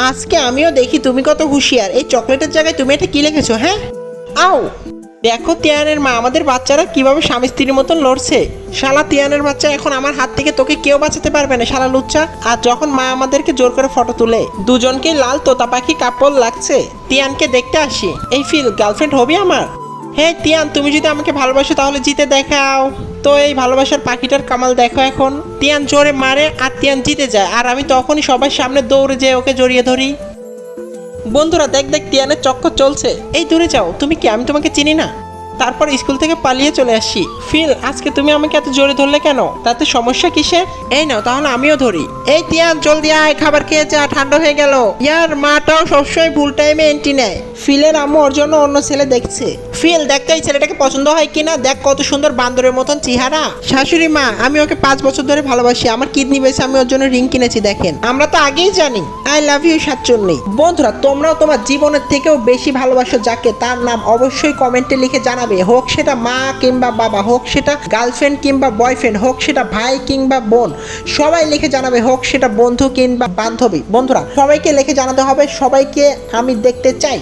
আজকে আমিও দেখি তুমি কত হুঁশিয়ার। এই চকলেটের জায়গায় তুমি এটা কি লিখেছো? হ্যাঁ, আও দেখো তিয়ানের মা, আমাদের বাচ্চারা কিভাবে স্বামী স্ত্রীর মতন লড়ছে। শালা তিয়ানের বাচ্চা, এখন আমার হাত থেকে তোকে কেউ বাঁচাতে পারবে না শালা লুচ্চা। আর যখন মা আমাদেরকে জোর করে ফটো তুলে, দুজনকেই লাল তোতা পাখি কাপড় লাগছে। তিয়ানকে দেখতে আসি। এই ফিল, গার্লফ্রেন্ড হবি আমার? হ্যাঁ তিয়ান, তুমি যদি আমাকে ভালোবাসো তাহলে জিতে দেখাও তো। এই ভালোবাসার পাখিটার কামাল দেখো এখন। তিয়ান জোরে মারে আর তিয়ান জিতে যায়, আর আমি তখনই সবার সামনে দৌড়ে যেয়ে ওকে জড়িয়ে ধরি। বন্ধুরা দেখ দেখ, তিয়ানের চক্কর চলছে। এই দূরে যাও, তুমি কি? আমি তোমাকে চিনি না। তারপর স্কুল থেকে পালিয়ে চলে আসি। ফিল, আজকে তুমি আমাকে এত জোরে ধরলে কেন? তাতে সমস্যা কিসের? এই নাও, তাহলে আমিও ধরি। এই তিয়ান জলদি আয়, খাবার খেয়ে যা, ঠান্ডা হয়ে গেল। ইয়ার মাটাও সবসময় ভুল টাইমে এন্ট্রি নেয়। ফিলের আম্মু ওর জন্য অন্য ছেলে দেখছে। ফিল, দেখতে এই ছেলেটাকে পছন্দ হয় কিনা দেখ, কত সুন্দর বান্দরের মতন চেহারা। শাশুড়ি মা, আমি ওকে 5 বছর ধরে ভালোবাসি। আমার কিডনি বেঁচে আমি ওর জন্য রিং কিনেছি দেখেন। আমরা তো আগেই জানি। আই লাভ ইউ সাতচল্লিশ। বন্ধুরা, তোমরাও তোমার জীবনের থেকেও বেশি ভালোবাসো যাকে, তার নাম অবশ্যই কমেন্টে লিখে জানাবে। হোক সেটা মা কিংবা বাবা, হোক সেটা গার্লফ্রেন্ড কিংবা বয়ফ্রেন্ড, হোক সেটা ভাই কিংবা বোন, সবাই লিখে জানাবে। হোক সেটা বন্ধু কিংবা বান্ধবী। বন্ধুরা, সবাইকে লিখে জানাতে হবে, সবাইকে আমি দেখতে চাই।